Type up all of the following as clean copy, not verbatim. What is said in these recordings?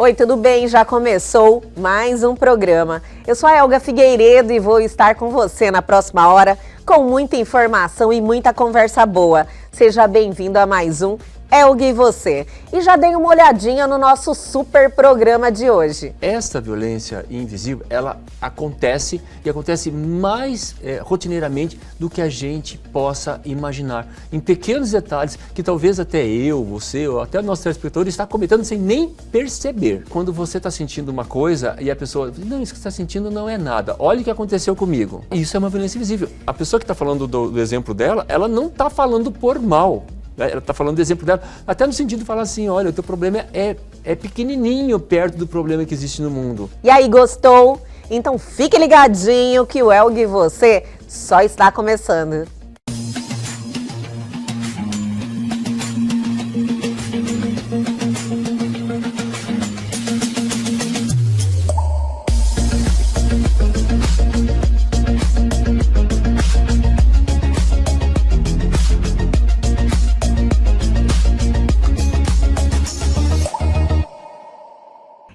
Oi, tudo bem? Já começou mais um programa. Eu sou a Elga Figueiredo e vou estar com você na próxima hora com muita informação e muita conversa boa. Seja bem-vindo a mais um Elga e Você. E já dei uma olhadinha no nosso super programa de hoje. Esta violência invisível, ela acontece e acontece mais rotineiramente do que a gente possa imaginar. Em pequenos detalhes que talvez até eu, você ou até o nosso telespectador está cometendo sem nem perceber. Quando você está sentindo uma coisa e a pessoa diz, não, isso que você está sentindo não é nada. Olha o que aconteceu comigo. Isso é uma violência invisível. A pessoa que está falando do exemplo dela, ela não está falando por mal. Ela está falando do exemplo dela, até no sentido de falar assim, olha, o teu problema é pequenininho perto do problema que existe no mundo. E aí, gostou? Então fique ligadinho que o Elga e Você só está começando.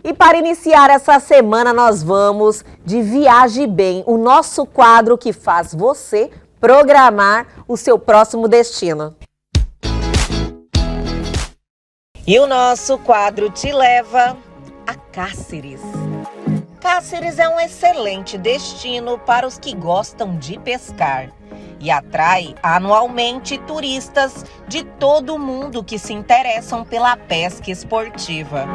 E para iniciar essa semana, nós vamos de Viaje Bem, o nosso quadro que faz você programar o seu próximo destino. E o nosso quadro te leva a Cáceres. Cáceres é um excelente destino para os que gostam de pescar e atrai anualmente turistas de todo o mundo que se interessam pela pesca esportiva.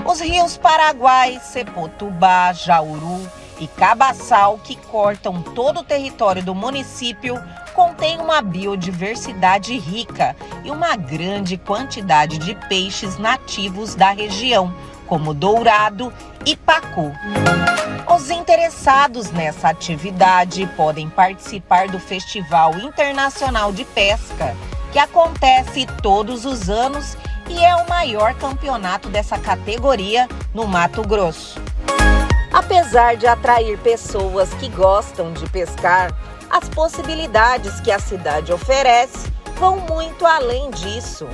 Os rios Paraguai, Sepotubá, Jauru e Cabaçal, que cortam todo o território do município, contêm uma biodiversidade rica e uma grande quantidade de peixes nativos da região, como dourado e pacu. Os interessados nessa atividade podem participar do Festival Internacional de Pesca, que acontece todos os anos e é o maior campeonato dessa categoria no Mato Grosso. Apesar de atrair pessoas que gostam de pescar, as possibilidades que a cidade oferece vão muito além disso.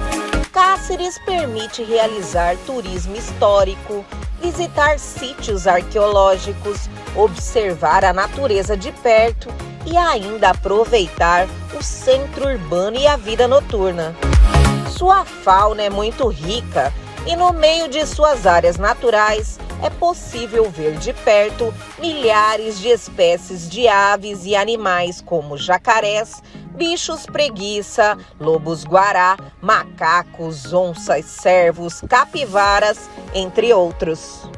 Cáceres permite realizar turismo histórico, visitar sítios arqueológicos, observar a natureza de perto e ainda aproveitar o centro urbano e a vida noturna. Sua fauna é muito rica e no meio de suas áreas naturais é possível ver de perto milhares de espécies de aves e animais como jacarés, bichos preguiça, lobos-guará, macacos, onças, cervos, capivaras, entre outros.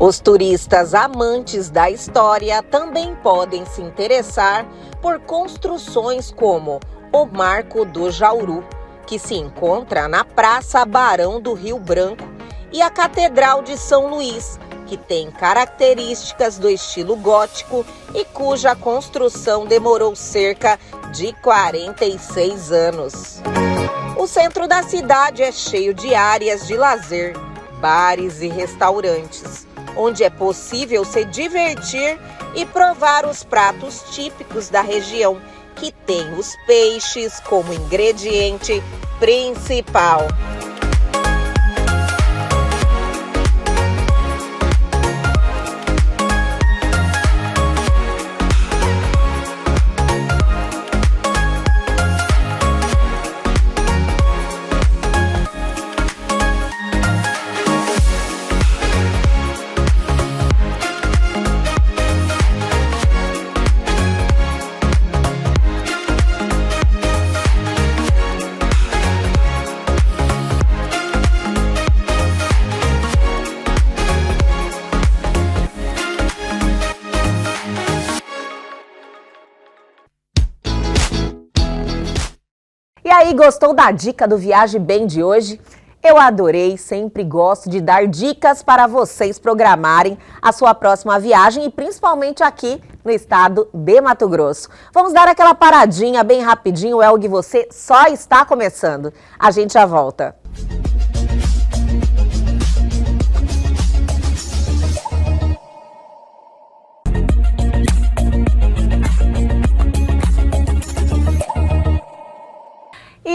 Os turistas amantes da história também podem se interessar por construções como o Marco do Jauru, que se encontra na Praça Barão do Rio Branco, e a Catedral de São Luís, que tem características do estilo gótico e cuja construção demorou cerca de 46 anos. O centro da cidade é cheio de áreas de lazer, bares e restaurantes, onde é possível se divertir e provar os pratos típicos da região, que tem os peixes como ingrediente principal. E aí, gostou da dica do Viaje Bem de hoje? Eu adorei, sempre gosto de dar dicas para vocês programarem a sua próxima viagem e principalmente aqui no estado de Mato Grosso. Vamos dar aquela paradinha bem rapidinho, o Elga e Você só está começando. A gente já volta.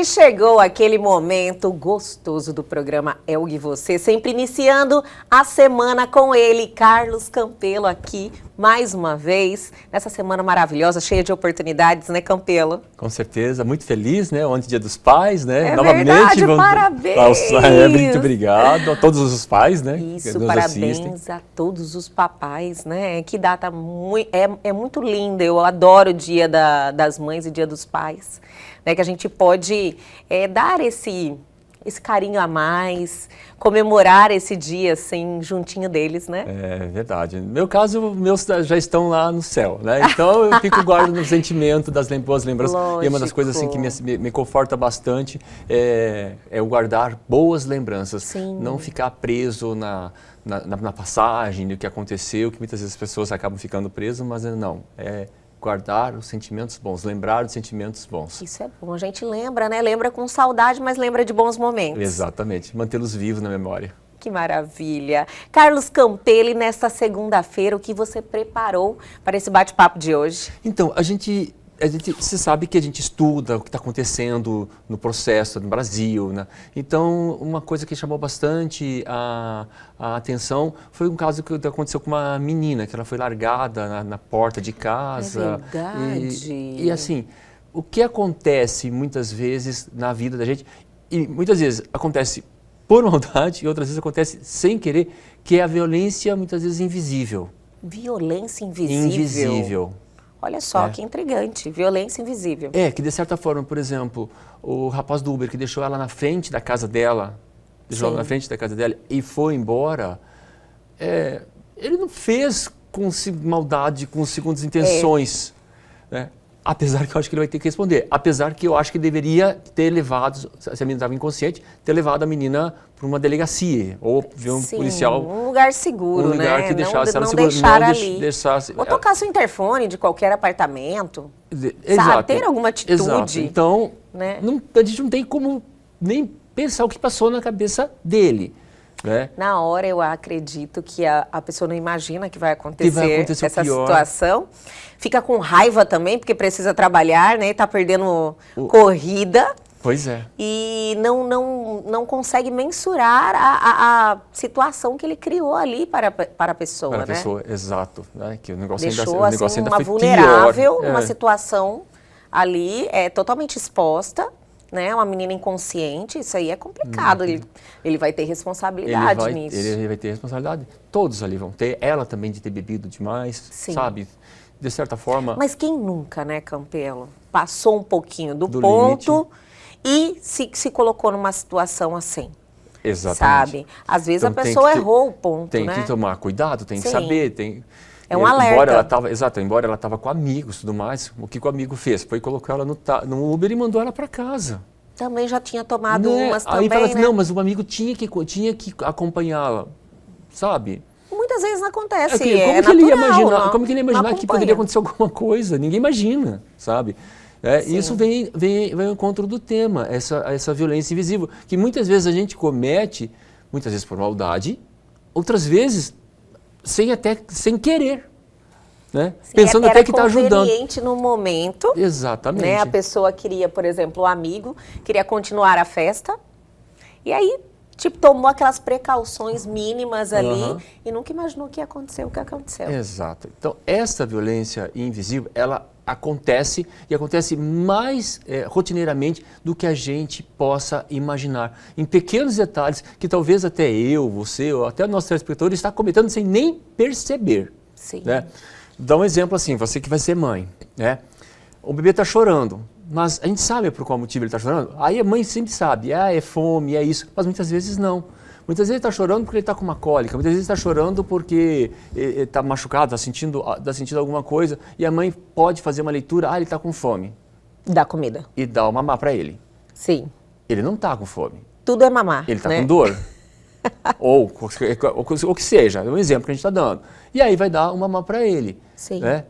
E chegou aquele momento gostoso do programa Eu e Você, sempre iniciando a semana com ele, Carlos Campelo, aqui mais uma vez, nessa semana maravilhosa, cheia de oportunidades, né, Campelo? Com certeza, muito feliz, né? Ontem Dia dos Pais, né? É verdade, parabéns! Muito obrigado a todos os pais, né? Isso, parabéns a todos os papais, né? Que data é muito linda, eu adoro o Dia das Mães e Dia dos Pais, né? Que a gente pode dar esse carinho a mais, comemorar esse dia, assim, juntinho deles, né? É verdade. No meu caso, meus já estão lá no céu, né? Então eu fico guardando o sentimento das boas lembranças. Lógico. E uma das coisas assim, que me conforta bastante é o guardar boas lembranças. Sim. Não ficar preso na passagem, do que aconteceu, que muitas vezes as pessoas acabam ficando presas, mas não. Guardar os sentimentos bons, lembrar dos sentimentos bons. Isso é bom, a gente lembra, né? Lembra com saudade, mas lembra de bons momentos. Exatamente, mantê-los vivos na memória. Que maravilha. Carlos Campelo, e nesta segunda-feira, o que você preparou para esse bate-papo de hoje? Então, você sabe que a gente estuda o que está acontecendo no processo no Brasil, né? Então, uma coisa que chamou bastante a atenção foi um caso que aconteceu com uma menina, que ela foi largada na porta de casa. É verdade. E assim, o que acontece muitas vezes na vida da gente, e muitas vezes acontece por maldade e outras vezes acontece sem querer, que é a violência muitas vezes invisível. Violência invisível? Invisível. Olha só, que intrigante. Violência invisível. Que de certa forma, por exemplo, o rapaz do Uber que deixou ela na frente da casa dela, e foi embora, ele não fez com maldade, com segundas intenções, né? Apesar que eu acho que ele vai ter que responder. Apesar que eu acho que deveria ter levado, se a menina estava inconsciente, ter levado a menina para uma delegacia ou ver um policial. Um lugar seguro, um lugar né? que deixasse ela segura, deixar ali. Deixasse, ou tocar seu interfone de qualquer apartamento. Exato. Sabe? Ter alguma atitude. Exato. Então, né? A gente não tem como nem pensar o que passou na cabeça dele. Né? Na hora eu acredito que a pessoa não imagina que vai acontecer essa situação. Fica com raiva também, porque precisa trabalhar, né? Está perdendo corrida. Pois é. E não consegue mensurar a situação que ele criou ali para a pessoa, Para a né? pessoa, exato. Né? Que o negócio deixou ainda, assim, ainda uma foi vulnerável, pior. uma situação ali totalmente exposta. Né, uma menina inconsciente, isso aí é complicado, ele vai ter responsabilidade nisso. Ele vai ter responsabilidade, todos ali vão ter, ela também de ter bebido demais, Sim. Sabe, de certa forma... Mas quem nunca, né, Campelo, passou um pouquinho do ponto limite. E se colocou numa situação assim? Exatamente. Sabe, às vezes então, a pessoa errou o ponto, tem né? Tem que tomar cuidado, tem que saber, É um alerta. Embora ela estava com amigos e tudo mais, o que o amigo fez? Foi colocar ela no Uber e mandou ela para casa. Também já tinha tomado umas também, aí fala assim, né? não, mas o amigo tinha que acompanhá-la, sabe? Muitas vezes não acontece, como que natural, ele ia imaginar, como que ele ia imaginar que poderia acontecer alguma coisa? Ninguém imagina, sabe? Isso vem ao encontro do tema, essa violência invisível, que muitas vezes a gente comete, muitas vezes por maldade, outras vezes sem querer, né? Sim, pensando até que está ajudando. Era conveniente no momento. Exatamente. Né? A pessoa queria, por exemplo, o amigo, queria continuar a festa, e aí, tomou aquelas precauções mínimas ali e nunca imaginou que ia acontecer o que aconteceu. Exato. Então, essa violência invisível, ela acontece e acontece mais rotineiramente do que a gente possa imaginar. Em pequenos detalhes que talvez até eu, você ou até o nosso telespectador está cometendo sem nem perceber. Sim. Né? Dá um exemplo assim, você que vai ser mãe, né? O bebê está chorando, mas a gente sabe por qual motivo ele está chorando. Aí a mãe sempre sabe, é fome, é isso, mas muitas vezes não. Muitas vezes ele está chorando porque ele está com uma cólica, muitas vezes ele está chorando porque ele está machucado, está sentindo alguma coisa, e a mãe pode fazer uma leitura, ele está com fome. Dá comida. E dá o mamar para ele. Sim. Ele não está com fome. Tudo é mamar, ele está né? com dor. ou o que seja, é um exemplo que a gente está dando. E aí vai dar uma mamar para ele. Sim. Né?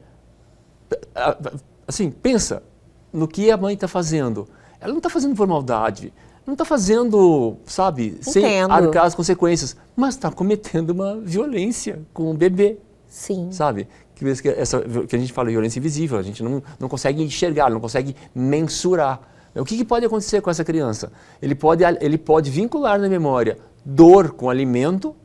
Assim, pensa no que a mãe está fazendo. Ela não está fazendo por maldade, não está fazendo, sabe, sem arcar as consequências, mas está cometendo uma violência com o bebê. Sim. Sabe? Que a gente fala de violência invisível, a gente não consegue enxergar, não consegue mensurar. O que pode acontecer com essa criança? Ele pode vincular na memória dor com alimento,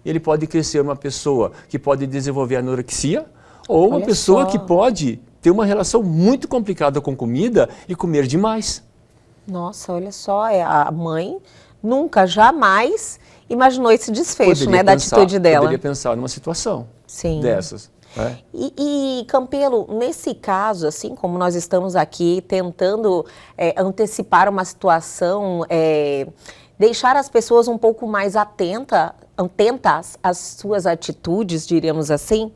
ele pode crescer uma pessoa que pode desenvolver anorexia, ou uma pessoa que pode ter uma relação muito complicada com comida e comer demais. Nossa, olha só, a mãe nunca, jamais imaginou esse desfecho, né, da atitude dela. Poderia pensar numa situação dessas. Né? E Campelo, nesse caso, assim como nós estamos aqui tentando antecipar uma situação, deixar as pessoas um pouco mais atentas às suas atitudes, diríamos assim,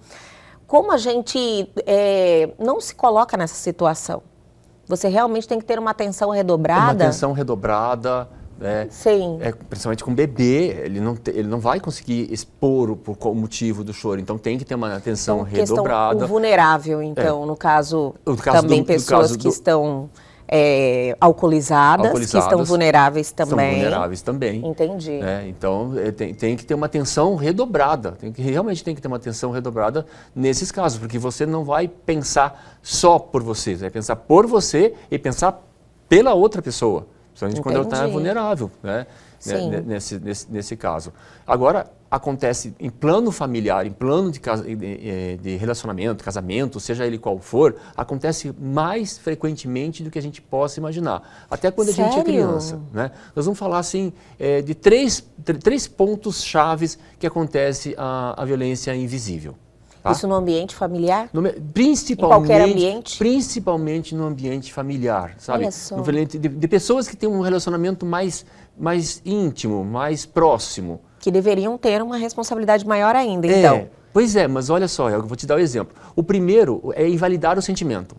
como a gente não se coloca nessa situação? Você realmente tem que ter uma atenção redobrada? Uma atenção redobrada, Sim. Principalmente com o bebê, ele não vai conseguir expor o motivo do choro, então tem que ter uma atenção redobrada. Questão vulnerável, então, no caso também pessoas que estão alcoolizadas, que estão vulneráveis também. Estão vulneráveis também. Entendi. Então, tem que ter uma atenção redobrada, realmente tem que ter uma atenção redobrada nesses casos, porque você não vai pensar só por você vai pensar por você e pensar pela outra pessoa, principalmente quando ela está vulnerável, né? Nesse caso. Agora, acontece em plano familiar, em plano de relacionamento, casamento, seja ele qual for, acontece mais frequentemente do que a gente possa imaginar. Até quando a gente é criança. Né? Nós vamos falar assim, de três pontos chaves que acontece a violência invisível. Tá? Isso no ambiente familiar? Principalmente, em qualquer ambiente? Principalmente no ambiente familiar, sabe? Olha só. De pessoas que têm um relacionamento mais íntimo, mais próximo. Que deveriam ter uma responsabilidade maior ainda, então. Pois é, mas olha só, eu vou te dar um exemplo. O primeiro é invalidar o sentimento.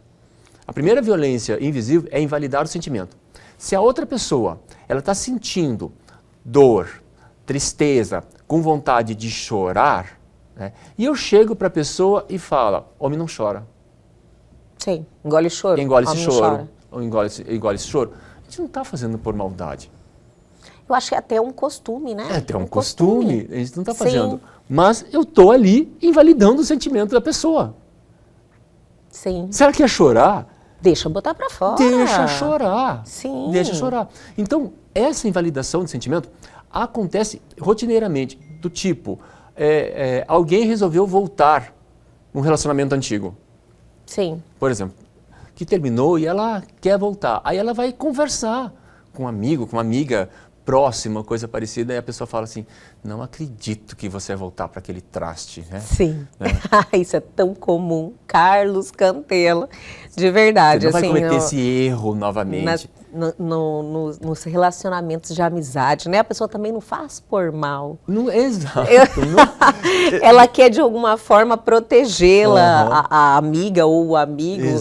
A primeira violência invisível é invalidar o sentimento. Se a outra pessoa ela está sentindo dor, tristeza, com vontade de chorar, né, e eu chego para a pessoa e falo, homem não chora. Sim, engole choro. Engole esse choro. Ou engole esse choro. A gente não está fazendo por maldade. Eu acho que é até um costume, né? É até um costume. A gente não está fazendo. Mas eu estou ali invalidando o sentimento da pessoa. Sim. Se ela quer chorar... Deixa botar para fora. Deixa chorar. Sim. Deixa chorar. Então, essa invalidação de sentimento acontece rotineiramente, do tipo, alguém resolveu voltar num relacionamento antigo. Sim. Por exemplo, que terminou e ela quer voltar. Aí ela vai conversar com um amigo, com uma amiga próxima, coisa parecida, e a pessoa fala assim, não acredito que você vai voltar para aquele traste, né? Sim. Isso é tão comum. Carlos Cantelo, de verdade. Você não vai cometer esse erro novamente. Nos relacionamentos de amizade, né? A pessoa também não faz por mal. Exato. Ela quer, de alguma forma, protegê-la, a amiga ou o amigo,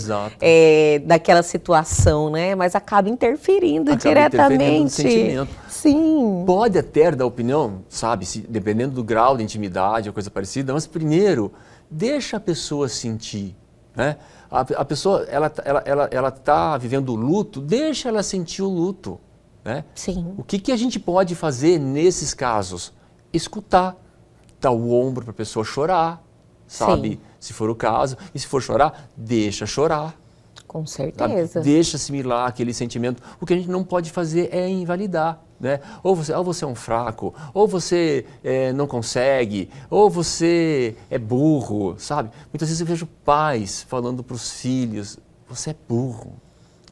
daquela situação, né? Mas acaba interferindo diretamente. Interferindo no sentimento. Sim. Pode até dar opinião, sabe? Dependendo do grau de intimidade ou coisa parecida, mas primeiro, deixa a pessoa sentir, né? A pessoa, ela está vivendo o luto, deixa ela sentir o luto, né? Sim. O que a gente pode fazer nesses casos? Escutar, dar o ombro para a pessoa chorar, sabe? Sim. Se for o caso. E se for chorar, deixa chorar. Com certeza. Sabe? Deixa assimilar aquele sentimento. O que a gente não pode fazer é invalidar. Né? Ou você é um fraco, ou você não consegue, ou você é burro, sabe? Muitas vezes eu vejo pais falando para os filhos, você é burro.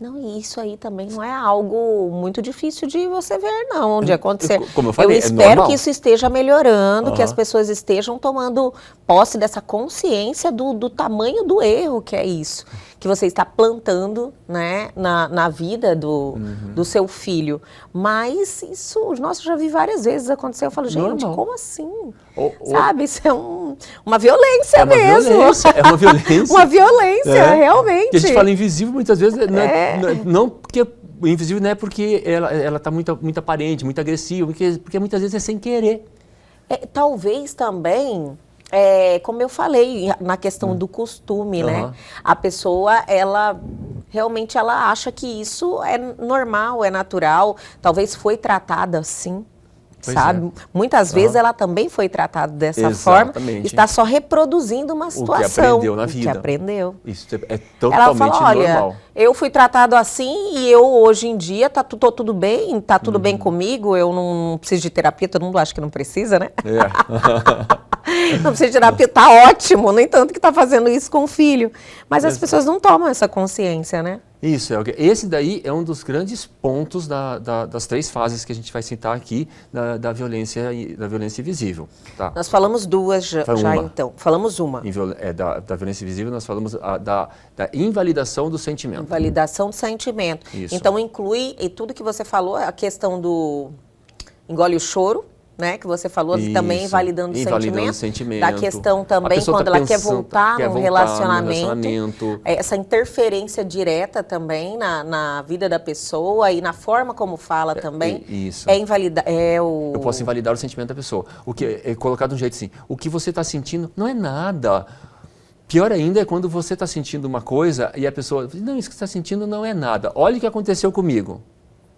Não, e isso aí também não é algo muito difícil de você ver, não, de acontecer. Como eu falei, eu espero que isso esteja melhorando, que as pessoas estejam tomando posse dessa consciência do tamanho do erro que é isso, que você está plantando, né, na vida do seu filho. Mas isso, nossa, eu já vi várias vezes acontecer. Eu falo, gente, como assim? Sabe, isso é uma violência mesmo. É uma violência. Uma violência, realmente. Que a gente fala invisível muitas vezes, não porque o invisível não é porque ela está muito aparente, muito agressiva, porque muitas vezes é sem querer. Talvez também, como eu falei, na questão do costume, né? A pessoa, realmente ela acha que isso é normal, é natural, talvez foi tratada assim. Pois sabe? Muitas vezes ela também foi tratada dessa forma, Exatamente. está só reproduzindo uma situação. O que aprendeu na o que vida. aprendeu. Isso é Ela totalmente fala, olha, normal. eu fui tratado assim e eu hoje em dia tô tudo bem, tá tudo bem comigo, eu não preciso de terapia, todo mundo acha que não precisa, né? Não precisa de terapia, tá ótimo, no entanto que tá fazendo isso com o filho. Mas as pessoas não tomam essa consciência, né? Isso, esse daí é um dos grandes pontos das 3 fases que a gente vai citar aqui da violência invisível. Tá? Nós falamos 2 já então. Falamos uma. Da violência invisível nós falamos da invalidação do sentimento. Invalidação do sentimento. Isso. Então inclui, e tudo que você falou, a questão do engole o choro, né, que você falou, também invalidando o sentimento, da questão também quando ela quer voltar num relacionamento, essa interferência direta também na vida da pessoa e na forma como fala também, isso. Eu posso invalidar o sentimento da pessoa, o que é colocado de um jeito assim, o que você está sentindo não é nada. Pior ainda é quando você está sentindo uma coisa e a pessoa diz, não, isso que você está sentindo não é nada, olha o que aconteceu comigo.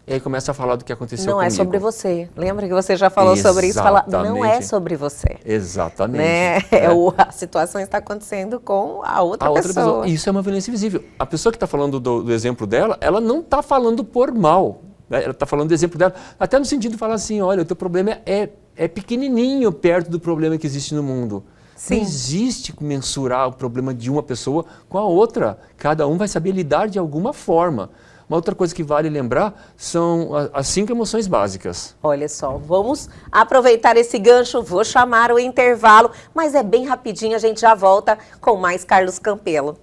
E aí começa a falar do que aconteceu comigo. Não é sobre você. Lembra que você já falou sobre isso? Fala, não é sobre você. Exatamente. Né? A situação está acontecendo com a outra pessoa. Isso é uma violência invisível. A pessoa que está falando do exemplo dela, ela não está falando por mal. Né? Ela está falando do exemplo dela, até no sentido de falar assim, olha, o teu problema é pequenininho perto do problema que existe no mundo. Sim. Não existe mensurar o problema de uma pessoa com a outra. Cada um vai saber lidar de alguma forma. Uma outra coisa que vale lembrar são as 5 emoções básicas. Olha só, vamos aproveitar esse gancho, vou chamar o intervalo, mas é bem rapidinho, a gente já volta com mais Carlos Campelo.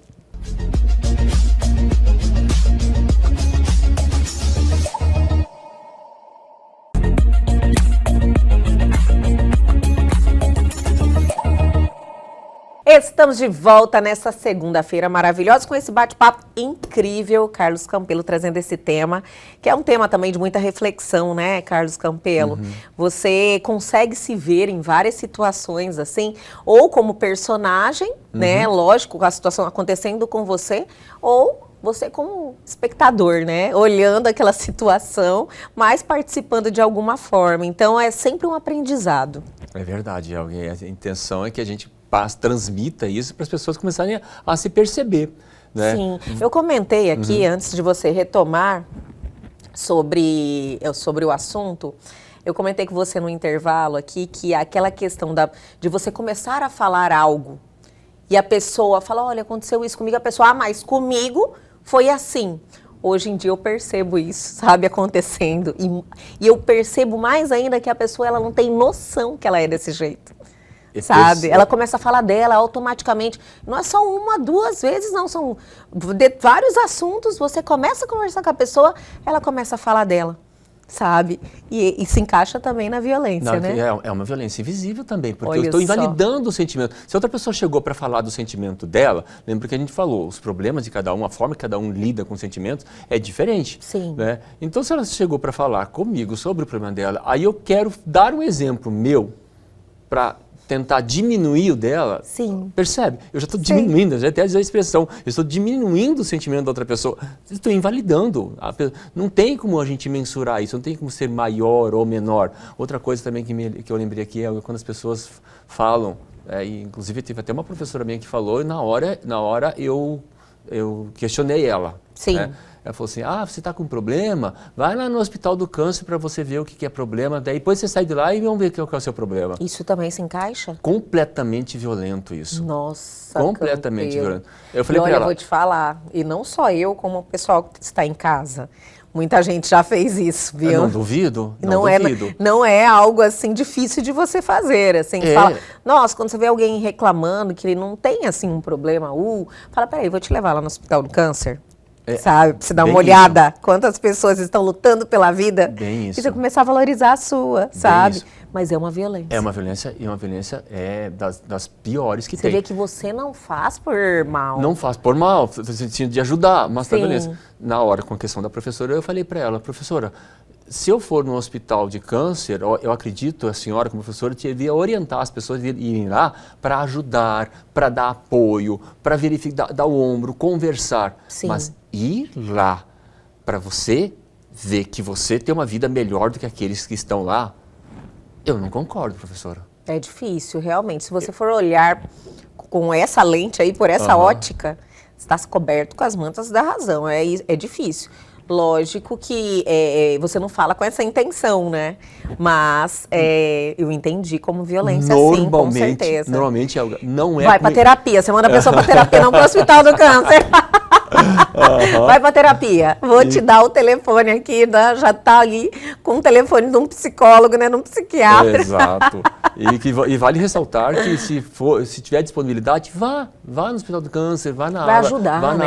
Estamos de volta nessa segunda-feira maravilhosa com esse bate-papo incrível, Carlos Campelo trazendo esse tema, que é um tema também de muita reflexão, né, Carlos Campelo? Você consegue se ver em várias situações assim, ou como personagem, né, lógico, a situação acontecendo com você, ou você como espectador, né, olhando aquela situação, mas participando de alguma forma. Então é sempre um aprendizado. É verdade, a intenção é que a gente transmita isso para as pessoas começarem a se perceber. Né? Sim, eu comentei aqui, antes de você retomar sobre o assunto, eu comentei com você no intervalo aqui que aquela questão de você começar a falar algo e a pessoa fala, olha, aconteceu isso comigo, a pessoa, mas comigo foi assim. Hoje em dia eu percebo isso, sabe, acontecendo. E eu percebo mais ainda que a pessoa ela não tem noção que ela é desse jeito. Sabe? Ela começa a falar dela automaticamente. Não é só 1, 2 vezes, não. São vários assuntos. Você começa a conversar com a pessoa, ela começa a falar dela. Sabe? E se encaixa também na violência, né? É uma violência invisível também, porque eu estou invalidando o sentimento. Se outra pessoa chegou para falar do sentimento dela, lembra que a gente falou, os problemas de cada um, a forma que cada um lida com os sentimentos é diferente. Sim. Né? Então, se ela chegou para falar comigo sobre o problema dela, aí eu quero dar um exemplo meu para tentar diminuir o dela, sim. Percebe? Eu já estou diminuindo, já até a expressão, eu estou diminuindo o sentimento da outra pessoa, estou invalidando. Não tem como a gente mensurar isso, não tem como ser maior ou menor. Outra coisa também que eu lembrei aqui é quando as pessoas falam, e inclusive teve até uma professora minha que falou, e na hora eu questionei ela. Sim. Né? Ela falou assim, você está com problema? Vai lá no Hospital do Câncer para você ver o que é problema. Daí depois você sai de lá e vamos ver qual é o seu problema. Isso também se encaixa? Completamente violento isso. Nossa, completamente Campelo. Violento. Eu falei para ela, eu vou te falar, e não só eu, como o pessoal que está em casa. Muita gente já fez isso, viu? Eu não duvido, não duvido. Não é algo assim difícil de você fazer, assim, fala, nossa, quando você vê alguém reclamando que ele não tem assim um problema, fala, peraí, vou te levar lá no Hospital do Câncer. Sabe, pra você dar uma olhada, quantas pessoas estão lutando pela vida. Bem isso. E você começar a valorizar a sua, sabe? Mas é uma violência. É uma violência, e uma violência das piores que Você tem. vê que você não faz por mal. Não faz por mal, de ajudar, mas tá violência. Na hora, com a questão da professora, eu falei para ela, professora, se eu for no hospital de câncer, eu acredito, a senhora como professora devia orientar as pessoas a irem lá para ajudar, para dar apoio, para verificar, dar o ombro, conversar. Sim. Mas ir lá para você ver que você tem uma vida melhor do que aqueles que estão lá, Eu não concordo, professora. É difícil, realmente. Se você for olhar com essa lente aí, por essa ótica, está coberto com as mantas da razão. É difícil. Lógico que você não fala com essa intenção, né? Mas eu entendi como violência, sim, com certeza. Normalmente não é... Vai para terapia, você manda a pessoa para terapia, não para o hospital do câncer. Vai para terapia. Vou te dar o telefone aqui, né? Já está ali com o telefone de um psicólogo, né? De um psiquiatra. Exato. E vale ressaltar que se tiver disponibilidade, vá no Hospital do Câncer, vá na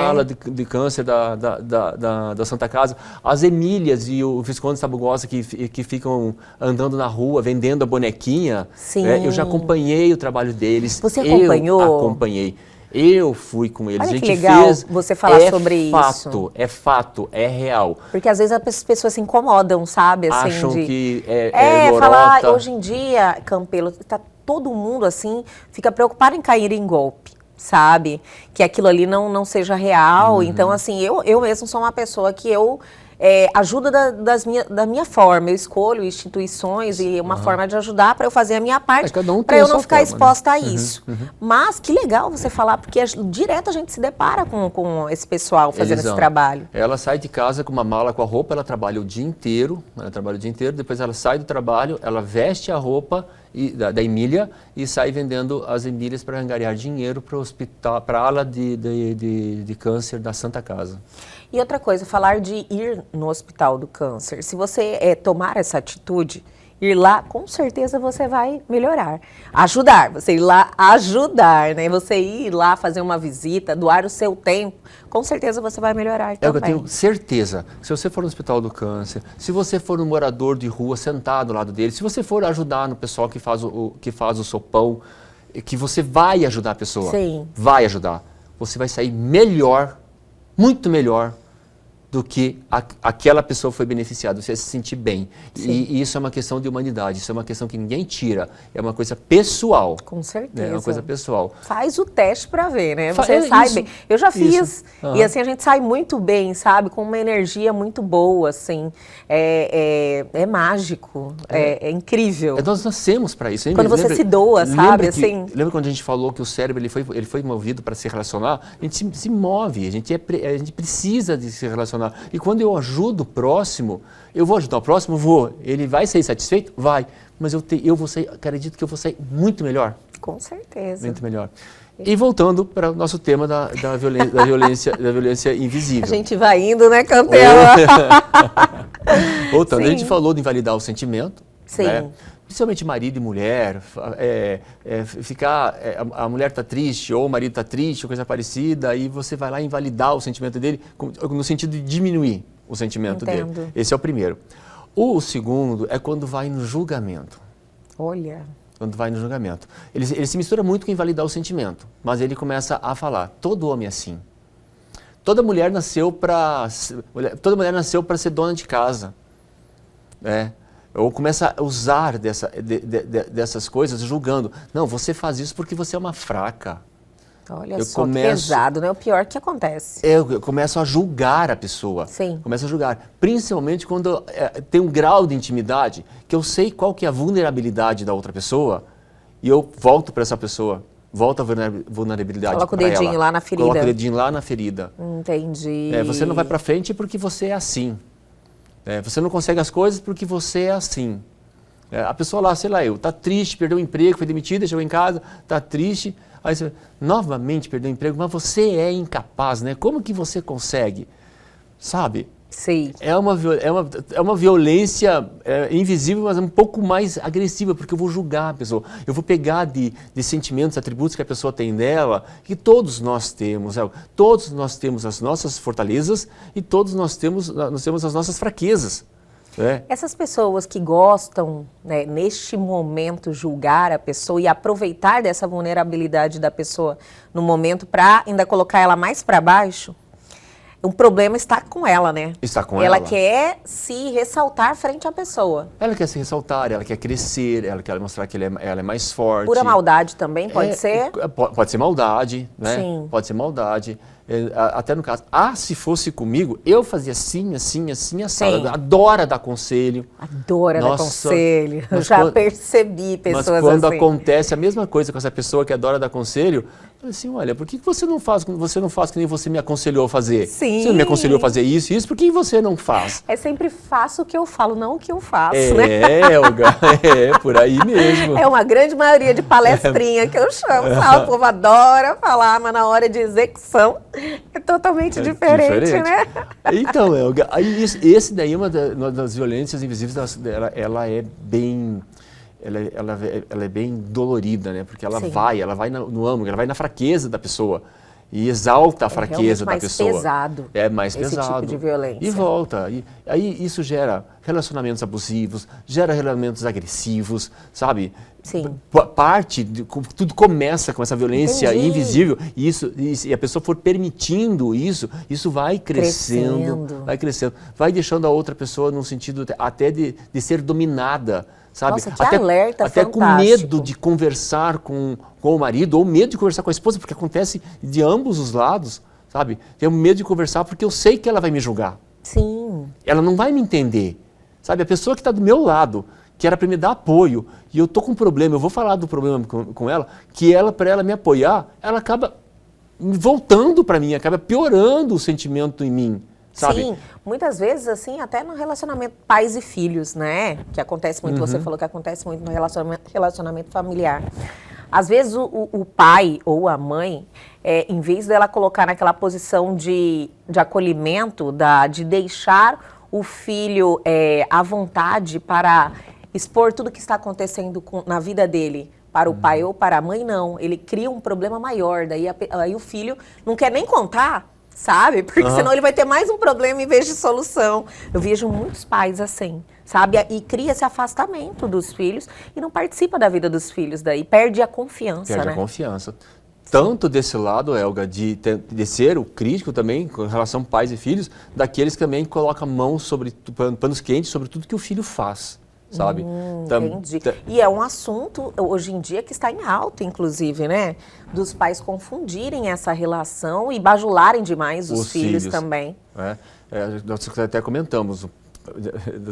ala de câncer da Santa Casa. As Emílias e o Visconde Sabugosa que ficam andando na rua, vendendo a bonequinha. Sim. Eu já acompanhei o trabalho deles. Você acompanhou? Eu acompanhei. Eu fui com eles. Olha que legal você falar sobre isso. É fato, é real. Porque às vezes as pessoas se incomodam, sabe? Assim, acham que é lorota. Falar, hoje em dia, Campelo, tá todo mundo assim, fica preocupado em cair em golpe, sabe? Que aquilo ali não seja real. Então, assim, eu mesmo sou uma pessoa que ajuda da minha forma. Eu escolho instituições e uma forma de ajudar para eu fazer a minha parte, para eu não ficar exposta a isso. Mas que legal você falar, porque direto a gente se depara com esse pessoal fazendo esse trabalho. Ela sai de casa com uma mala com a roupa, ela trabalha o dia inteiro, depois ela sai do trabalho, ela veste a roupa da Emília e sai vendendo as Emílias para angariar dinheiro para o hospital, para a ala de câncer da Santa Casa. E outra coisa, falar de ir no Hospital do Câncer. Se você tomar essa atitude, ir lá, com certeza você vai melhorar. Ajudar, você ir lá ajudar, né? Você ir lá fazer uma visita, doar o seu tempo, com certeza você vai melhorar também. Eu tenho certeza. Se você for no Hospital do Câncer, se você for um morador de rua sentado ao lado dele, se você for ajudar no pessoal que faz o sopão, que você vai ajudar a pessoa. Sim. Vai ajudar. Você vai sair melhor, muito melhor do que aquela pessoa foi beneficiada, você vai se sentir bem. E isso é uma questão de humanidade, isso é uma questão que ninguém tira, é uma coisa pessoal. Com certeza. É uma coisa pessoal. Faz o teste para ver, né? Você sai bem. Eu já fiz, e assim a gente sai muito bem, sabe? Com uma energia muito boa, assim. É mágico, é incrível. Nós nascemos para isso. Quando você se doa, sabe? Lembra quando a gente falou que o cérebro ele foi movido para se relacionar? A gente se move, a gente precisa de se relacionar. E quando eu ajudo o próximo, eu vou ajudar o próximo? Vou. Ele vai sair satisfeito? Vai. Mas eu vou sair, acredito que eu vou sair muito melhor. Com certeza. Muito melhor. E voltando para o nosso tema da violência invisível. A gente vai indo, né, Campelo? Voltando, a gente falou de invalidar o sentimento. Sim. Né? Principalmente marido e mulher, a mulher está triste ou o marido está triste, ou coisa parecida, aí você vai lá invalidar o sentimento dele, no sentido de diminuir o sentimento dele. Esse é o primeiro. O segundo é quando vai no julgamento. Olha. Quando vai no julgamento. Ele se mistura muito com invalidar o sentimento, mas ele começa a falar, todo homem é assim. Toda mulher nasceu para ser dona de casa. Ou começa a usar dessas coisas julgando. Não, você faz isso porque você é uma fraca. Olha que pesado, né? O pior que acontece. Eu começo a julgar a pessoa. Sim. Começo a julgar. Principalmente quando tem um grau de intimidade que eu sei qual que é a vulnerabilidade da outra pessoa e eu volto para essa pessoa. Volto a vulnerabilidade. Coloca o dedinho lá na ferida. Coloca o dedinho lá na ferida. Entendi. Você não vai para frente porque você é assim. Você não consegue as coisas porque você é assim. A pessoa lá, sei lá, tá triste, perdeu o emprego, foi demitida, chegou em casa, tá triste. Aí você novamente perdeu o emprego, mas você é incapaz, né? Como que você consegue? Sabe? Sim. É uma violência invisível, mas um pouco mais agressiva, porque eu vou julgar a pessoa. Eu vou pegar de sentimentos, atributos que a pessoa tem dela, que todos nós temos. Todos nós temos as nossas fortalezas e todos nós temos as nossas fraquezas. Essas pessoas que gostam, né, neste momento, julgar a pessoa e aproveitar dessa vulnerabilidade da pessoa no momento para ainda colocar ela mais para baixo, o problema está com ela, né? Está com ela. ela. Ela quer se ressaltar frente à pessoa. Ela quer se ressaltar, ela quer crescer, ela quer mostrar que ela é mais forte. Pura maldade também, pode ser? Pode ser maldade, né? Sim. Pode ser maldade. Até no caso, se fosse comigo, eu fazia assim, assado. Adora dar conselho. Adora dar conselho. Eu já percebi pessoas assim. Mas quando acontece a mesma coisa com essa pessoa que adora dar conselho, eu falei assim, olha, por que você não faz que nem você me aconselhou a fazer? Sim. Você não me aconselhou a fazer isso, por que você não faz? É sempre faço o que eu falo, não o que eu faço, né? Elga, por aí mesmo. É uma grande maioria de palestrinha que eu chamo, sabe? O povo adora falar, mas na hora de execução é totalmente diferente, né? Então, Elga, esse daí é uma das violências invisíveis, ela é bem... Ela é bem dolorida, né? Porque ela vai no âmago, ela vai na fraqueza da pessoa e exalta a fraqueza da pessoa. É mais pesado. Esse tipo de violência. E volta. Aí isso gera relacionamentos abusivos, gera relacionamentos agressivos, sabe? Sim. Tudo começa com essa violência invisível e a pessoa for permitindo isso vai crescendo, vai deixando a outra pessoa num sentido até de ser dominada. Sabe? Nossa, que alerta até fantástico. Com medo de conversar com o marido, ou medo de conversar com a esposa, porque acontece de ambos os lados, sabe? Tenho medo de conversar porque eu sei que ela vai me julgar. Sim. Ela não vai me entender, sabe? A pessoa que está do meu lado, que era para me dar apoio, e eu tô com um problema, eu vou falar do problema com ela, que para ela me apoiar, ela acaba voltando para mim, acaba piorando o sentimento em mim. Sabe? Sim, muitas vezes, assim, até no relacionamento pais e filhos, né? Que acontece muito, você falou que acontece muito no relacionamento familiar. Às vezes o pai ou a mãe, em vez dela colocar naquela posição de acolhimento, de deixar o filho à vontade para expor tudo que está acontecendo na vida dele, para o pai ou para a mãe, não. Ele cria um problema maior, daí aí o filho não quer nem contar, sabe? Porque senão ele vai ter mais um problema em vez de solução. Eu vejo muitos pais assim, sabe? E cria esse afastamento dos filhos e não participa da vida dos filhos daí. Perde a confiança, Perde a confiança. Tanto desse lado, Elga, de ser o crítico também, com relação a pais e filhos, daqueles que também colocam a mão sobre panos quentes sobre tudo que o filho faz. Sabe? Entendi. E é um assunto, hoje em dia, que está em alta, inclusive, né? Dos pais confundirem essa relação e bajularem demais os filhos também. Nós até comentamos,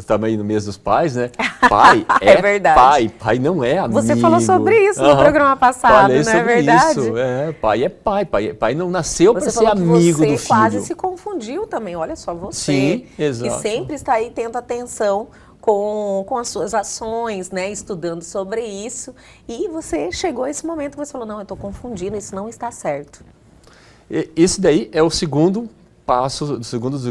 também no mês dos pais, né? Pai é verdade. Pai não é amigo. Você falou sobre isso no programa passado, Falei não é verdade? Isso. Pai é pai não nasceu para ser amigo do filho. Você quase se confundiu também, olha só você. Sim, exato. Que sempre está aí tendo atenção com as suas ações, né, estudando sobre isso, e você chegou a esse momento que você falou, não, eu estou confundindo, isso não está certo. Esse daí é o segundo passo, o segundo dos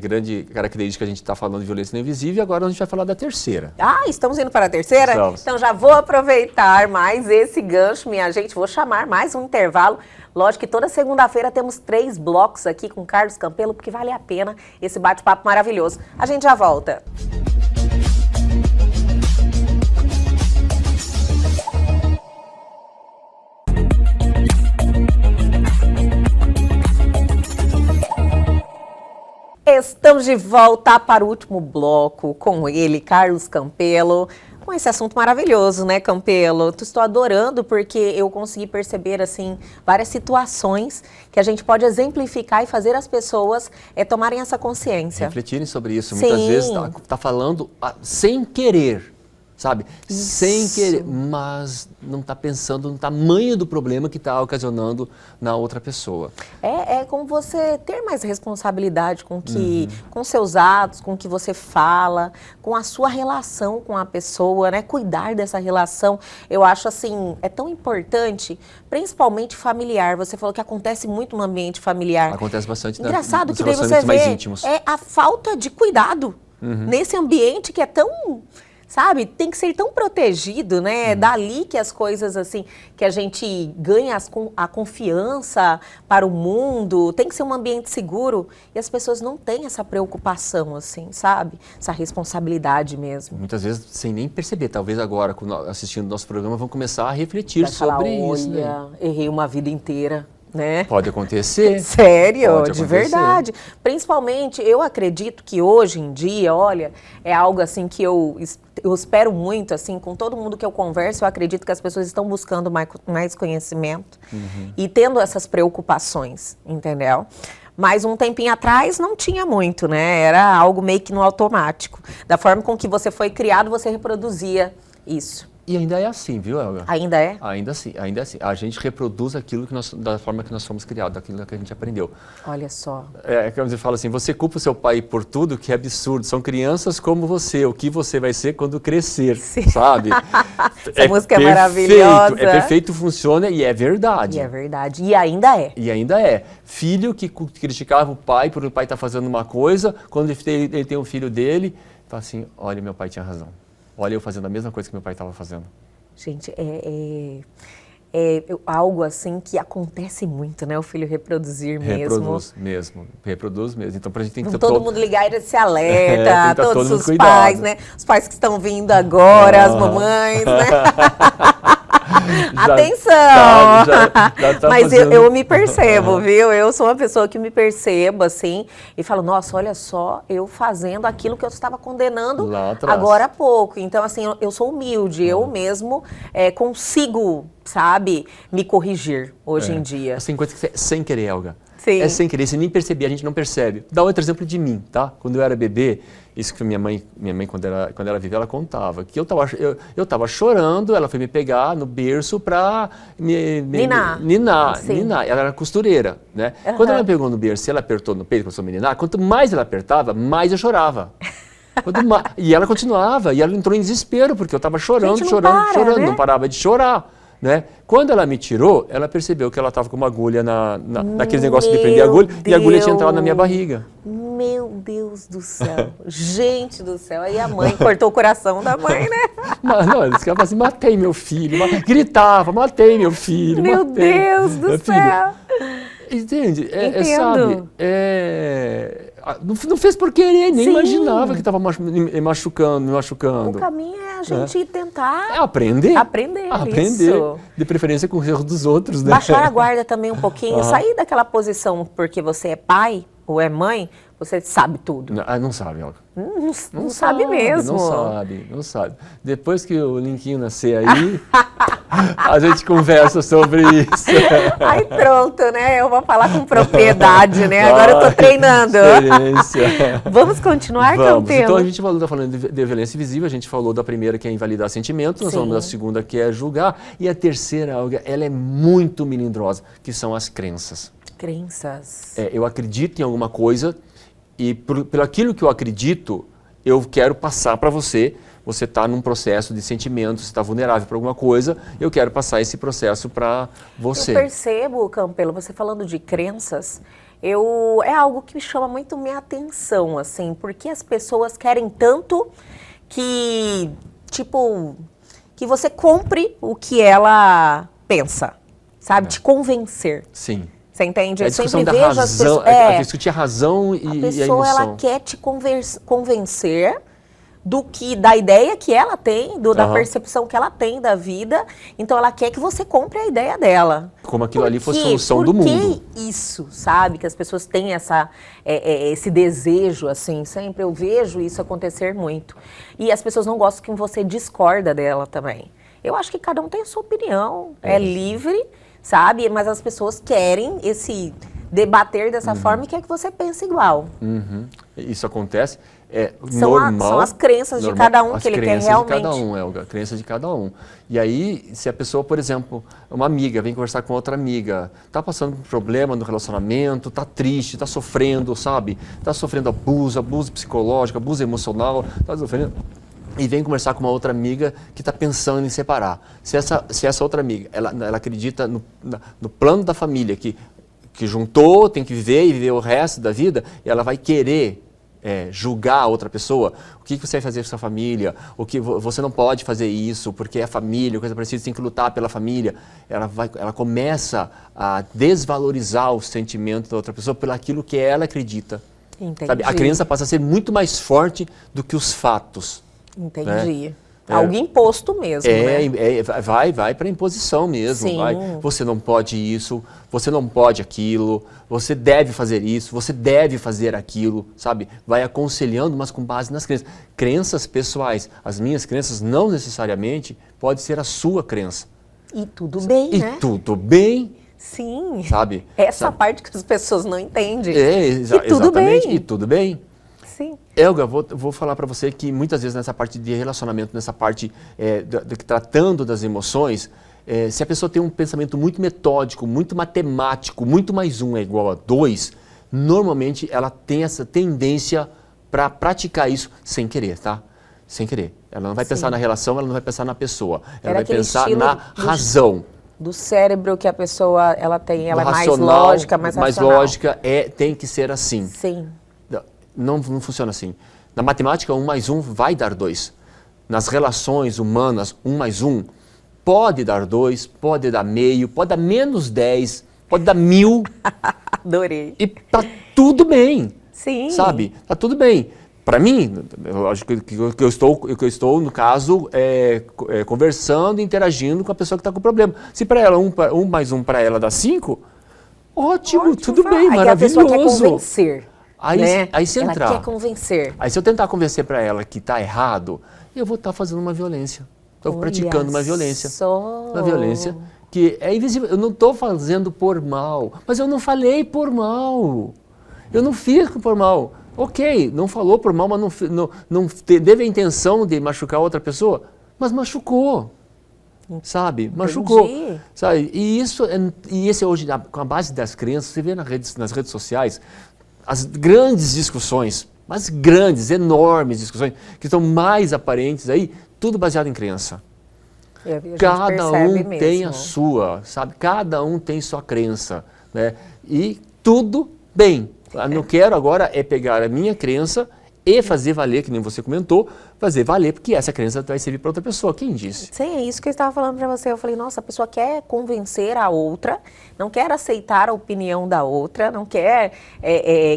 grande característica que a gente está falando de violência invisível, e agora a gente vai falar da terceira. Estamos indo para a terceira? Estamos. Então já vou aproveitar mais esse gancho, minha gente, vou chamar mais um intervalo. Lógico que toda segunda-feira temos 3 blocos aqui com Carlos Campelo, porque vale a pena esse bate-papo maravilhoso. A gente já volta. Estamos de volta para o último bloco com ele, Carlos Campelo, com esse assunto maravilhoso, né, Campelo? Estou adorando porque eu consegui perceber, assim, várias situações que a gente pode exemplificar e fazer as pessoas tomarem essa consciência. Refletirem sobre isso. Sim. Muitas vezes tá falando sem querer, sabe? Isso. Sem querer, mas não está pensando no tamanho do problema que está ocasionando na outra pessoa. É como você ter mais responsabilidade com seus atos, com o que você fala, com a sua relação com a pessoa, né? Cuidar dessa relação, eu acho assim, é tão importante, principalmente familiar. Você falou que acontece muito no ambiente familiar. Acontece bastante Engraçado nos que daí você relacionamentos mais vê íntimos. a falta de cuidado nesse ambiente que é tão... Sabe, tem que ser tão protegido, né? Dali que as coisas assim, que a gente ganha a confiança para o mundo, tem que ser um ambiente seguro e as pessoas não têm essa preocupação, assim, sabe? Essa responsabilidade mesmo. Muitas vezes sem nem perceber, talvez agora, assistindo o nosso programa, vão começar a refletir Vai falar, sobre isso. olha, errei uma vida inteira. né? Pode acontecer. Sério, Pode de acontecer. verdade. Principalmente, eu acredito que hoje em dia, olha, é algo assim que eu espero muito, assim, com todo mundo que eu converso, eu acredito que as pessoas estão buscando mais conhecimento e tendo essas preocupações, entendeu? Mas um tempinho atrás não tinha muito, né? Era algo meio que no automático. Da forma com que você foi criado, você reproduzia isso. E ainda é assim, viu, Elga? Ainda é? Ainda assim, ainda assim. A gente reproduz aquilo da forma que nós fomos criados, daquilo que a gente aprendeu. Olha só. Quando você fala assim, você culpa o seu pai por tudo, que é absurdo. São crianças como você, o que você vai ser quando crescer, sabe? Essa música é maravilhosa. É perfeito, funciona e é verdade. E é verdade. E ainda é. E ainda é. Filho que criticava o pai por o pai estar fazendo uma coisa, quando ele tem um filho dele, fala assim, olha, meu pai tinha razão. Olha eu fazendo a mesma coisa que meu pai estava fazendo. Gente, é algo assim que acontece muito, né? O filho reproduzir mesmo. Reproduz mesmo. Então, pra gente tem que Então, ter todo mundo ligar e se alerta, tem que todos todo os mundo pais, cuidado. né? Os pais que estão vindo agora, as mamães, né? Atenção! Já tá Mas fazendo... eu me percebo, viu? Eu sou uma pessoa que me percebo, assim, e falo, nossa, olha só, eu fazendo aquilo que eu estava condenando Lá atrás. agora há pouco. Então, assim, eu sou humilde, eu mesmo consigo, sabe, me corrigir hoje em dia. Tem coisa que é sem querer, Elga. Sim. É sem querer, você nem percebia, a gente não percebe. Dá outro exemplo de mim, tá? Quando eu era bebê, isso que minha mãe quando ela vivia, ela contava, que eu tava chorando, ela foi me pegar no berço pra ninar. Ela era costureira, né? Quando ela me pegou no berço e ela apertou no peito, começou a me ninar, quanto mais ela apertava, mais eu chorava. E ela continuava, e ela entrou em desespero, porque eu tava chorando, Gente, chorando, né? não parava de chorar. Né? Quando ela me tirou, ela percebeu que ela estava com uma agulha naqueles negócios de prender a agulha, e a agulha tinha entrado na minha barriga. Meu Deus do céu. Gente do céu. Aí a mãe cortou o coração da mãe, né? Não, eles ficavam assim, matei meu filho. Gritava, matei meu filho. Meu Deus do céu. Entende? Entendo. Não fez por querer, nem Sim. imaginava que estava me machucando. O caminho é a gente tentar aprender. Aprender. Isso. De preferência com os erros dos outros, né? Baixar a guarda também um pouquinho, sair daquela posição porque você é pai ou é mãe, você sabe tudo. Não sabe, Olga. Não sabe mesmo. Não sabe. Depois que o Linquinho nascer aí, a gente conversa sobre isso. Aí pronto, né? Eu vou falar com propriedade, né? Agora eu tô treinando. Experiência. Vamos continuar, Campelo? Então a gente está falando de violência invisível, a gente falou da primeira que é invalidar sentimentos, nós falamos da segunda que é julgar, e a terceira, Olga, ela é muito melindrosa, que são as crenças. Crenças. Eu acredito em alguma coisa e pelo aquilo que eu acredito, eu quero passar para você. Você está num processo de sentimentos, você está vulnerável para alguma coisa, eu quero passar esse processo para você. Eu percebo, Campelo, você falando de crenças, é algo que chama muito minha atenção, assim, porque as pessoas querem tanto que, tipo, que você compre o que ela pensa, sabe? Te convencer. Sim. Você entende? A Eu discussão sempre da vejo as razão, pessoas... discutir a razão e a pessoa, emoção. ela quer te convencer da ideia que ela tem, da percepção que ela tem da vida. Então, ela quer que você compre a ideia dela. Como aquilo ali fosse a solução do mundo. Por que isso, sabe? Que as pessoas têm esse desejo, assim, sempre eu vejo isso acontecer muito. E as pessoas não gostam que você discorda dela também. Eu acho que cada um tem a sua opinião, é livre, sabe? Mas as pessoas querem debater dessa forma e quer que você pense igual. Isso acontece. São as crenças de cada um que ele quer realmente. Crenças de cada um, Elga. Crenças de cada um. E aí, se a pessoa, por exemplo, uma amiga vem conversar com outra amiga, está passando por um problema no relacionamento, está triste, está sofrendo, sabe? Está sofrendo abuso psicológico, abuso emocional, está sofrendo... E vem conversar com uma outra amiga que está pensando em separar. Se essa outra amiga, ela acredita no plano da família, que juntou, tem que viver e viver o resto da vida, e ela vai querer julgar a outra pessoa. O que você vai fazer com sua família? O que você não pode fazer isso, porque é família, coisa parecida, você tem que lutar pela família. Ela começa a desvalorizar o sentimento da outra pessoa pelo aquilo que ela acredita. Entendi. Sabe? A crença passa a ser muito mais forte do que os fatos. Entendi. Né? Algo imposto mesmo, né? Vai para imposição mesmo. Sim. Você não pode isso, você não pode aquilo, você deve fazer isso, você deve fazer aquilo, sabe? Vai aconselhando, mas com base nas crenças. Crenças pessoais. As minhas crenças não necessariamente pode ser a sua crença. E tudo bem, né? E tudo bem, Sim. sabe? Essa Sabe? parte que as pessoas não entendem. E tudo exatamente, bem. E tudo bem. Sim. Elga, vou falar para você que muitas vezes nessa parte de relacionamento, nessa parte tratando das emoções, se a pessoa tem um pensamento muito metódico, muito matemático, muito mais um é igual a 2, normalmente ela tem essa tendência para praticar isso sem querer, tá? Sem querer. Ela não vai pensar na relação, ela não vai pensar na pessoa. Ela vai pensar na razão. Do cérebro que a pessoa ela tem, ela é mais racional, lógica, mais racional. lógica tem que ser assim. Sim. Não funciona assim. Na matemática, 1 mais 1 vai dar 2. Nas relações humanas, 1 mais 1 pode dar 2, pode dar meio, pode dar menos 10, pode dar 1000. Adorei. E tá tudo bem. Sim. Sabe? Tá tudo bem. Para mim, lógico que eu estou, no caso, conversando, interagindo com a pessoa que está com o problema. Se para ela 1 mais 1 para ela dá 5, ótimo, tudo bem, maravilhoso. A pessoa quer convencer. Aí se entrar. Ela quer convencer. Aí se eu tentar convencer para ela que está errado, eu vou estar fazendo uma violência. Estou praticando uma violência. Uma violência que é invisível. Eu não estou fazendo por mal, mas eu não falei por mal. Eu não fiz por mal. Ok, não falou por mal, mas não teve a intenção de machucar outra pessoa, mas machucou. Sabe? Machucou. Sabe? E esse hoje, com a base das crenças, você vê nas redes sociais, as grandes discussões, mas grandes, enormes discussões, que estão mais aparentes aí, tudo baseado em crença. Cada um tem a sua, sabe? Cada um tem sua crença, né? E tudo bem. Eu não quero agora pegar a minha crença e fazer valer, que nem você comentou, fazer valer, porque essa crença vai servir para outra pessoa. Quem disse? Sim, é isso que eu estava falando para você. Eu falei, nossa, a pessoa quer convencer a outra, não quer aceitar a opinião da outra, não quer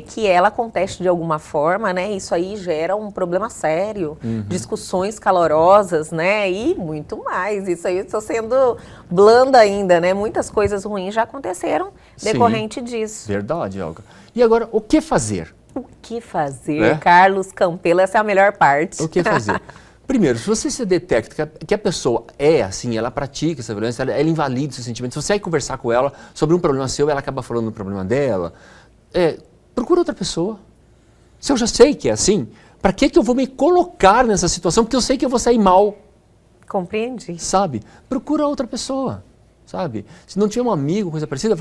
que ela conteste de alguma forma, né? Isso aí gera um problema sério, discussões calorosas, né? E muito mais. Isso aí eu estou sendo blanda ainda, né? Muitas coisas ruins já aconteceram decorrente disso. Verdade, Olga. E agora, o que fazer? O que fazer, Carlos Campelo? Essa é a melhor parte. O que fazer? Primeiro, se você se detecta que a pessoa é assim, ela pratica essa violência, ela invalida esses sentimentos, se você vai conversar com ela sobre um problema seu, ela acaba falando do problema dela, procura outra pessoa. Se eu já sei que é assim, para que eu vou me colocar nessa situação? Porque eu sei que eu vou sair mal. Compreendi. Sabe? Procura outra pessoa. Sabe? Se não tiver um amigo, coisa parecida,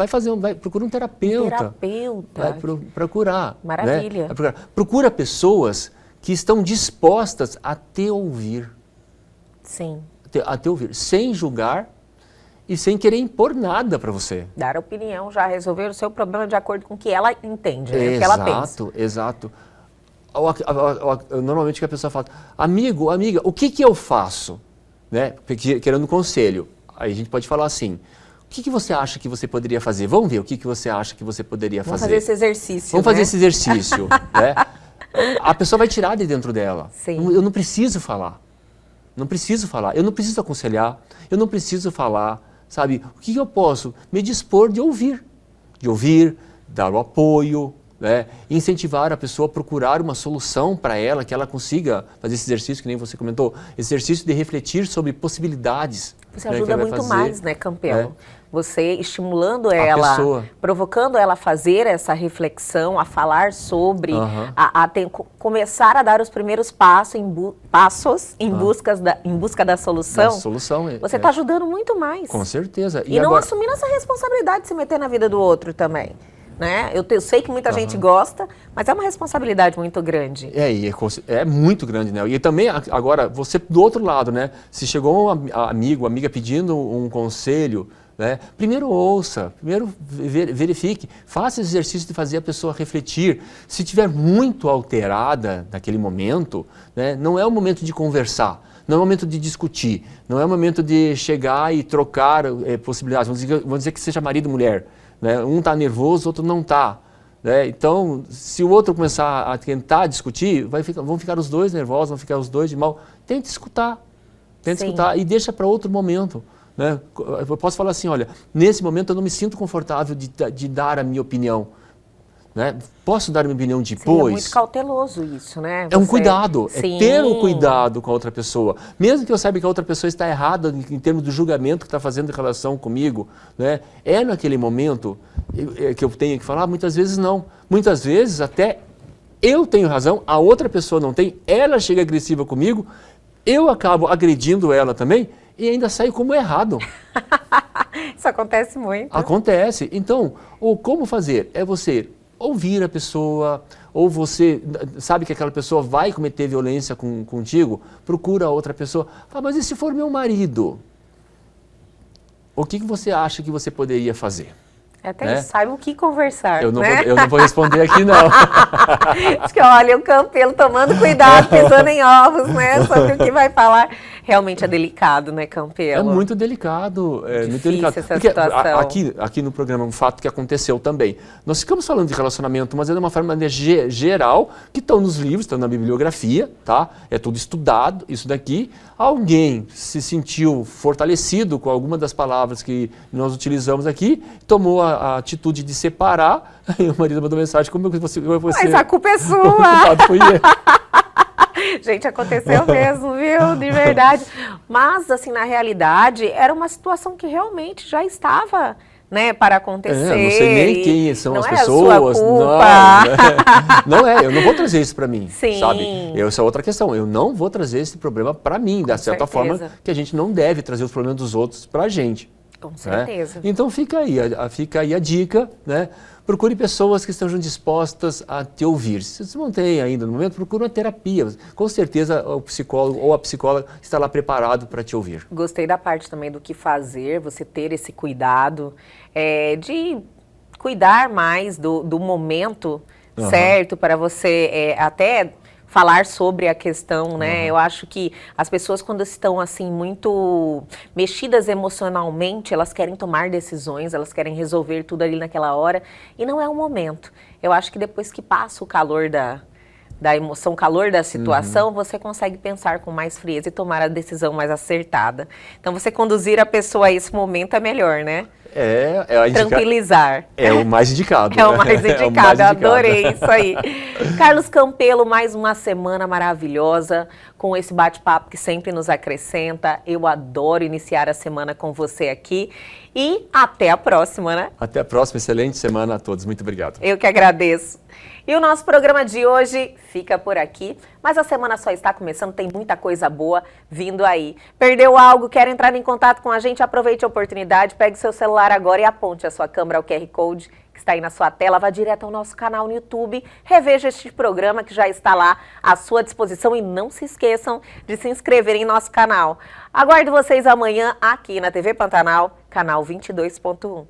procura um terapeuta. Vai procurar. Maravilha. Né? Procura pessoas que estão dispostas a te ouvir. Sim. A te ouvir, sem julgar e sem querer impor nada para você. Dar opinião, já resolver o seu problema de acordo com o que ela entende, né? O que ela pensa. Exato. Normalmente que a pessoa fala, amigo, amiga, o que eu faço? Né? Querendo um conselho. Aí a gente pode falar assim, o que você acha que você poderia fazer? Vamos ver o que você acha que você poderia fazer. Vamos fazer esse exercício. Vamos fazer esse exercício. Né? A pessoa vai tirar de dentro dela. Sim. Eu não preciso falar. Não preciso falar. Eu não preciso aconselhar. Eu não preciso falar. Sabe? O que eu posso? Me dispor de ouvir. De ouvir, dar o apoio, né? Incentivar a pessoa a procurar uma solução para ela, que ela consiga fazer esse exercício, que nem você comentou, esse exercício de refletir sobre possibilidades. Você ajuda muito mais, né, Campelo? Você estimulando ela, provocando ela a fazer essa reflexão, a falar sobre, começar a dar os primeiros passos em busca da solução. Você está ajudando muito mais. Com certeza. E não assumindo essa responsabilidade de se meter na vida do outro também. Né? Eu sei que muita gente gosta, mas é uma responsabilidade muito grande. É muito grande, né? E também, agora, você do outro lado, né? Se chegou um amigo, amiga pedindo um conselho, né? Primeiro ouça, primeiro verifique, faça esse exercício de fazer a pessoa refletir. Se estiver muito alterada naquele momento, né? Não é o momento de conversar. Não é o momento de discutir, não é o momento de chegar e trocar possibilidades. Vamos dizer que seja marido e mulher. Né? Um está nervoso, o outro não está. Né? Então, se o outro começar a tentar discutir, vão ficar os dois nervosos, vão ficar os dois de mal. Tente escutar. Tenta Sim. escutar e deixa para outro momento. Né? Eu posso falar assim, olha, nesse momento eu não me sinto confortável de dar a minha opinião. Né? Posso dar a minha opinião depois? Seria muito cauteloso isso, né? É um cuidado, Sim. é ter um cuidado com a outra pessoa. Mesmo que eu saiba que a outra pessoa está errada em termos do julgamento que está fazendo em relação comigo, né? É naquele momento que eu tenho que falar? Muitas vezes não. Muitas vezes até eu tenho razão, a outra pessoa não tem, ela chega agressiva comigo, eu acabo agredindo ela também e ainda saio como errado. Isso acontece muito. Acontece. Então, como fazer? É você ouvir a pessoa, ou você sabe que aquela pessoa vai cometer violência contigo, procura a outra pessoa. Ah, mas e se for meu marido? O que você acha que você poderia fazer? Até saiba o que conversar, eu não, né? eu não vou responder aqui, não. Diz que olha, o Campelo tomando cuidado, pisando em ovos, né? Sobre o que vai falar. Realmente é delicado, né, Campelo? É muito delicado. É muito delicado. Essa Porque situação. aqui no programa, um fato que aconteceu também. Nós ficamos falando de relacionamento, mas é de uma forma geral, que estão nos livros, estão na bibliografia, tá? É tudo estudado, isso daqui. Alguém se sentiu fortalecido com alguma das palavras que nós utilizamos aqui, tomou a atitude de separar, e o marido mandou mensagem, como você... Mas a culpa é sua! O culpado foi eu. Gente, aconteceu mesmo, viu? De verdade. Mas, assim, na realidade, era uma situação que realmente já estava, né, para acontecer. Não sei nem quem são as pessoas. Não é a sua culpa. Não é, eu não vou trazer isso para mim, Sim. sabe? Essa é outra questão, eu não vou trazer esse problema para mim, da certa forma que a gente não deve trazer os problemas dos outros para a gente. Com certeza. Né? Então fica aí a dica, né? Procure pessoas que estejam dispostas a te ouvir. Se você não tem ainda no momento, procure uma terapia. Com certeza o psicólogo ou a psicóloga está lá preparado para te ouvir. Gostei da parte também do que fazer, você ter esse cuidado de cuidar mais do momento certo para você até falar sobre a questão, né? Eu acho que as pessoas, quando estão assim muito mexidas emocionalmente, elas querem tomar decisões, elas querem resolver tudo ali naquela hora e não é o momento. Eu acho que depois que passa o calor da emoção, o calor da situação, você consegue pensar com mais frieza e tomar a decisão mais acertada. Então, você conduzir a pessoa a esse momento é melhor, né? Tranquilizar. É o mais indicado. É o mais indicado, eu adorei isso aí. Carlos Campelo, mais uma semana maravilhosa, com esse bate-papo que sempre nos acrescenta. Eu adoro iniciar a semana com você aqui. E até a próxima, né? Até a próxima, excelente semana a todos. Muito obrigado. Eu que agradeço. E o nosso programa de hoje fica por aqui, mas a semana só está começando, tem muita coisa boa vindo aí. Perdeu algo, quer entrar em contato com a gente? Aproveite a oportunidade, pegue seu celular agora e aponte a sua câmera ao QR Code que está aí na sua tela, vá direto ao nosso canal no YouTube, reveja este programa que já está lá à sua disposição e não se esqueçam de se inscrever em nosso canal. Aguardo vocês amanhã aqui na TV Pantanal, canal 22.1.